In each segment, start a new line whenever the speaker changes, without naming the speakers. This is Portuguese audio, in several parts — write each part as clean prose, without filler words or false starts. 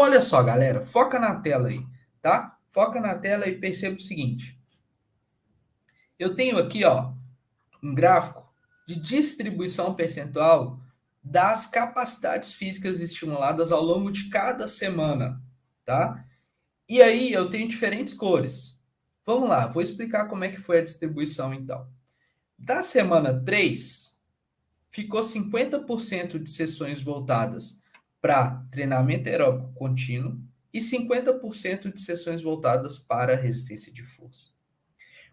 olha só, galera, foca na tela aí, tá? Foca na tela e perceba o seguinte. Eu tenho aqui, ó, um gráfico de distribuição percentual das capacidades físicas estimuladas ao longo de cada semana, tá? E aí eu tenho diferentes cores. Vamos lá, vou explicar como é que foi a distribuição então. Da semana 3 ficou 50% de sessões voltadas para treinamento aeróbico contínuo e 50% de sessões voltadas para resistência de força.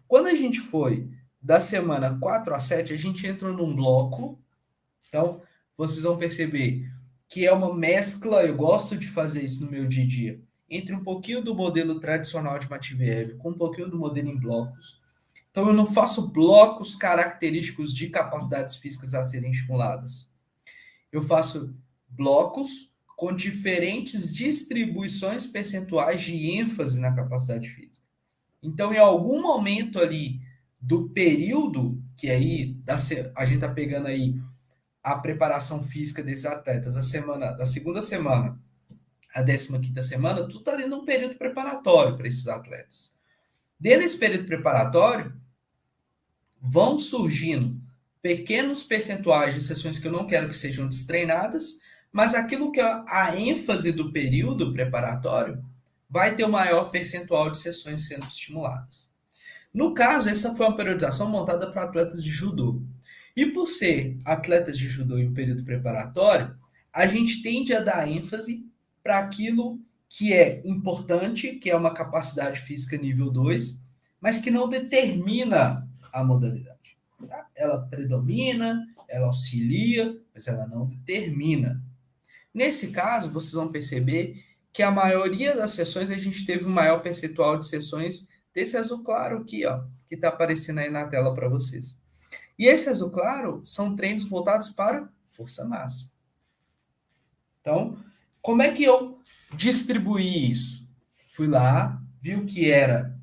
Quando a gente foi da semana 4 a 7, a gente entrou num bloco. Então, vocês vão perceber que é uma mescla, eu gosto de fazer isso no meu dia a dia, entre um pouquinho do modelo tradicional de Matveev com um pouquinho do modelo em blocos. Então, eu não faço blocos característicos de capacidades físicas a serem estimuladas. Eu faço blocos com diferentes distribuições percentuais de ênfase na capacidade física. Então, em algum momento ali do período, que aí a gente está pegando aí a preparação física desses atletas, da segunda semana à 15ª semana, tu está dentro de um período preparatório para esses atletas. Dentro desse período preparatório, vão surgindo pequenos percentuais de sessões que eu não quero que sejam destreinadas, mas aquilo que é a ênfase do período preparatório vai ter o maior percentual de sessões sendo estimuladas. No caso, essa foi uma periodização montada para atletas de judô. E por ser atletas de judô em um período preparatório, a gente tende a dar ênfase para aquilo que é importante, que é uma capacidade física nível 2, mas que não determina a modalidade. Tá? Ela predomina, ela auxilia, mas ela não determina. Nesse caso, vocês vão perceber que a maioria das sessões a gente teve um maior percentual de sessões desse azul claro aqui, ó, que está aparecendo aí na tela para vocês. E esse azul claro são treinos voltados para força máxima. Então, como é que eu distribuí isso? Fui lá, vi o que era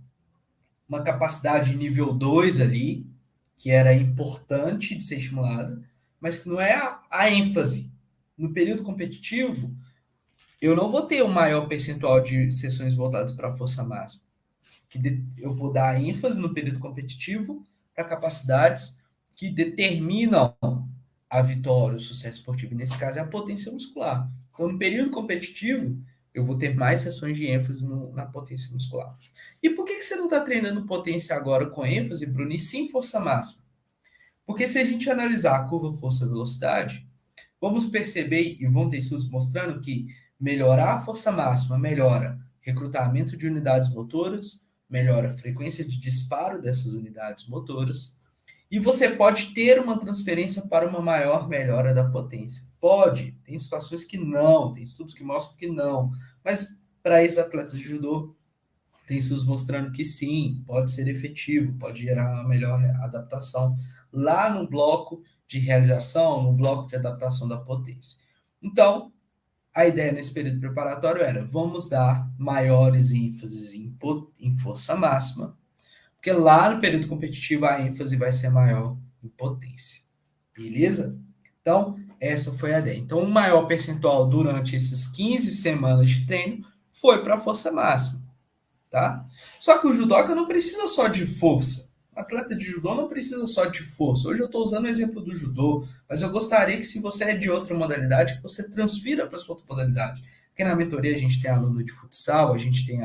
uma capacidade nível 2 ali, que era importante de ser estimulada, mas que não é a ênfase. No período competitivo, eu não vou ter o maior percentual de sessões voltadas para a força máxima. Eu vou dar ênfase no período competitivo para capacidades que determinam a vitória, o sucesso esportivo. Nesse caso, é a potência muscular. Então, no período competitivo, eu vou ter mais sessões de ênfase na potência muscular. E por que você não está treinando potência agora com ênfase, Bruno, e sim força máxima? Porque se a gente analisar a curva força-velocidade, vamos perceber, e vão ter estudos mostrando que melhorar a força máxima melhora recrutamento de unidades motoras, melhora a frequência de disparo dessas unidades motoras, e você pode ter uma transferência para uma maior melhora da potência. Pode, tem situações que não, tem estudos que mostram que não, mas para esses atletas de judô, tem estudos mostrando que sim, pode ser efetivo, pode gerar uma melhor adaptação lá no bloco de realização, no bloco de adaptação da potência. Então, a ideia nesse período preparatório era, vamos dar maiores ênfases em força máxima, porque lá no período competitivo a ênfase vai ser maior em potência. Beleza? Então, essa foi a ideia. Então, o maior percentual durante essas 15 semanas de treino foi para a força máxima. Tá? Só que o judoca não precisa só de força. O atleta de judô não precisa só de força. Hoje eu estou usando o exemplo do judô, mas eu gostaria que, se você é de outra modalidade, que você transfira para sua outra modalidade. Porque na mentoria a gente tem aluno de futsal, a gente tem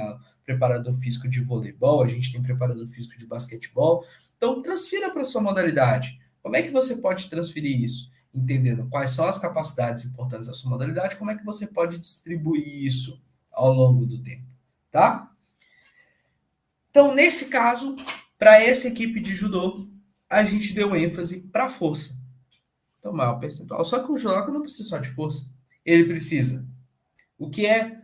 preparador físico de voleibol, a gente tem preparador físico de basquetebol. Então, transfira para sua modalidade. Como é que você pode transferir isso? Entendendo quais são as capacidades importantes da sua modalidade, como é que você pode distribuir isso ao longo do tempo, tá? Então, nesse caso, para essa equipe de judô, a gente deu ênfase para força. Então, maior percentual. Só que o judoca não precisa só de força. Ele precisa. O que é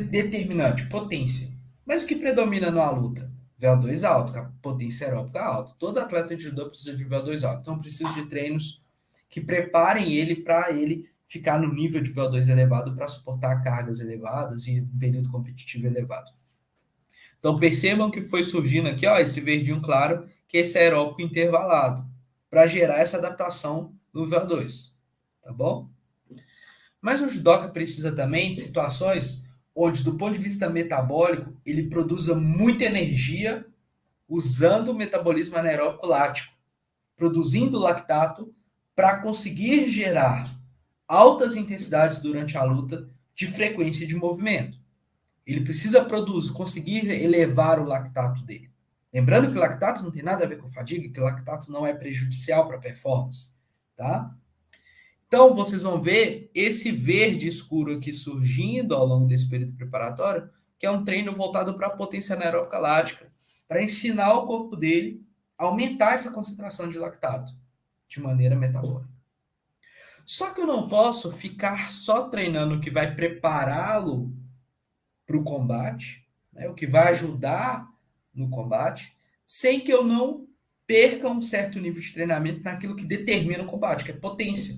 determinante? Potência. Mas o que predomina numa luta? VO2 alto, potência aeróbica alta. Todo atleta de judô precisa de VO2 alto. Então, precisa de treinos que preparem ele para ele ficar no nível de VO2 elevado para suportar cargas elevadas e um período competitivo elevado. Então percebam que foi surgindo aqui, ó, esse verdinho claro, que é esse aeróbico intervalado, para gerar essa adaptação no VO2, tá bom? Mas o judoca precisa também de situações onde, do ponto de vista metabólico, ele produza muita energia usando o metabolismo anaeróbico lático, produzindo lactato para conseguir gerar altas intensidades durante a luta de frequência de movimento. Ele precisa conseguir elevar o lactato dele. Lembrando que lactato não tem nada a ver com fadiga, que lactato não é prejudicial para a performance, tá? Então, vocês vão ver esse verde escuro aqui surgindo ao longo desse período preparatório, que é um treino voltado para a potência anaeróbica lática, para ensinar o corpo dele a aumentar essa concentração de lactato de maneira metabólica. Só que eu não posso ficar só treinando o que vai prepará-lo para o combate, né, o que vai ajudar no combate, sem que eu não perca um certo nível de treinamento naquilo que determina o combate, que é potência.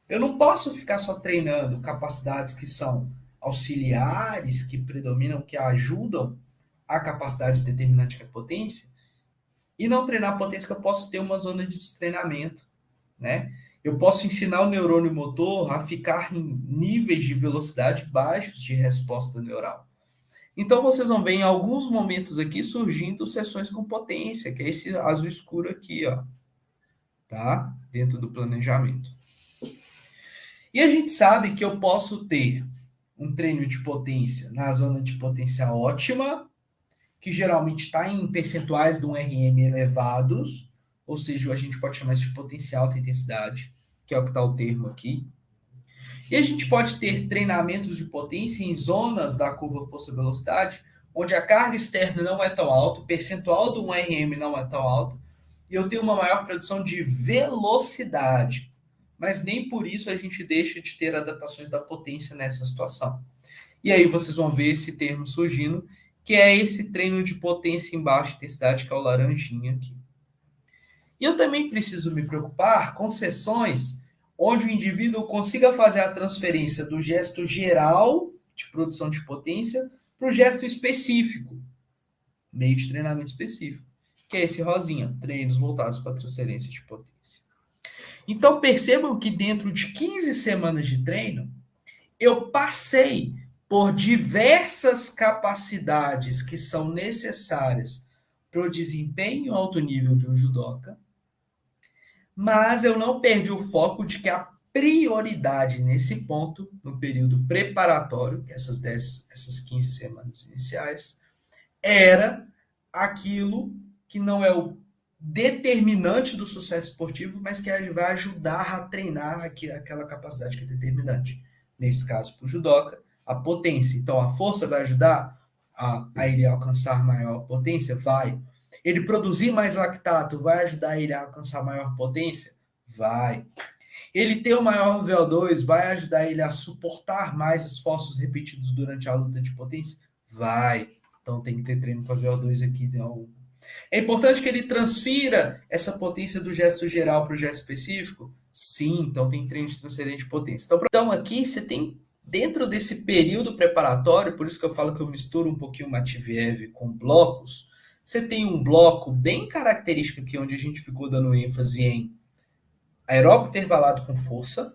Eu não posso ficar só treinando capacidades que são auxiliares, que predominam, que ajudam a capacidade determinante que é a potência, e não treinar a potência que eu posso ter uma zona de destreinamento, né? Eu posso ensinar o neurônio motor a ficar em níveis de velocidade baixos de resposta neural. Então vocês vão ver em alguns momentos aqui surgindo sessões com potência, que é esse azul escuro aqui, ó, tá? Dentro do planejamento. E a gente sabe que eu posso ter um treino de potência na zona de potência ótima, que geralmente está em percentuais de um RM elevados, ou seja, a gente pode chamar isso de potência alta intensidade, que é o que está o termo aqui. E a gente pode ter treinamentos de potência em zonas da curva força-velocidade, onde a carga externa não é tão alta, o percentual do 1RM não é tão alto, e eu tenho uma maior produção de velocidade. Mas nem por isso a gente deixa de ter adaptações da potência nessa situação. E aí vocês vão ver esse termo surgindo, que é esse treino de potência em baixa intensidade, que é o laranjinha aqui. E eu também preciso me preocupar com sessões onde o indivíduo consiga fazer a transferência do gesto geral de produção de potência para o gesto específico, meio de treinamento específico, que é esse rosinha, treinos voltados para transferência de potência. Então percebam que dentro de 15 semanas de treino, eu passei por diversas capacidades que são necessárias para o desempenho alto nível de um judoca, mas eu não perdi o foco de que a prioridade nesse ponto, no período preparatório, essas 15 semanas iniciais, era aquilo que não é o determinante do sucesso esportivo, mas que vai ajudar a treinar aquela capacidade que é determinante. Nesse caso, para o judoca, a potência. Então, a força vai ajudar a ele alcançar maior potência? Vai. Ele produzir mais lactato vai ajudar ele a alcançar maior potência? Vai. Ele ter o maior VO2 vai ajudar ele a suportar mais esforços repetidos durante a luta de potência? Vai. Então tem que ter treino para VO2 aqui. É importante que ele transfira essa potência do gesto geral para o gesto específico? Sim, então tem treino de transferência de potência. Então aqui você tem, dentro desse período preparatório, por isso que eu falo que eu misturo um pouquinho o Matveev com blocos, você tem um bloco bem característico aqui, onde a gente ficou dando ênfase em aeróbico intervalado com força.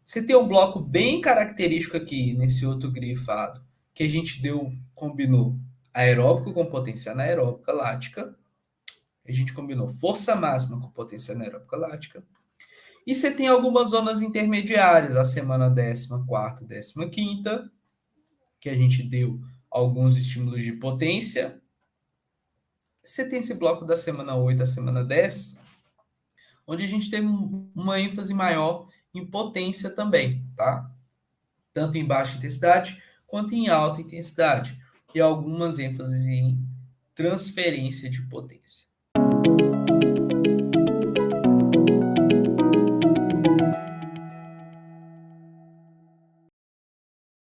Você tem um bloco bem característico aqui, nesse outro grifado, que a gente combinou aeróbico com potência anaeróbica lática. A gente combinou força máxima com potência anaeróbica lática. E você tem algumas zonas intermediárias, a semana 14ª, 15ª, que a gente deu alguns estímulos de potência. Você tem esse bloco da semana 8 à semana 10, onde a gente tem uma ênfase maior em potência também, tá? Tanto em baixa intensidade quanto em alta intensidade. E algumas ênfases em transferência de potência.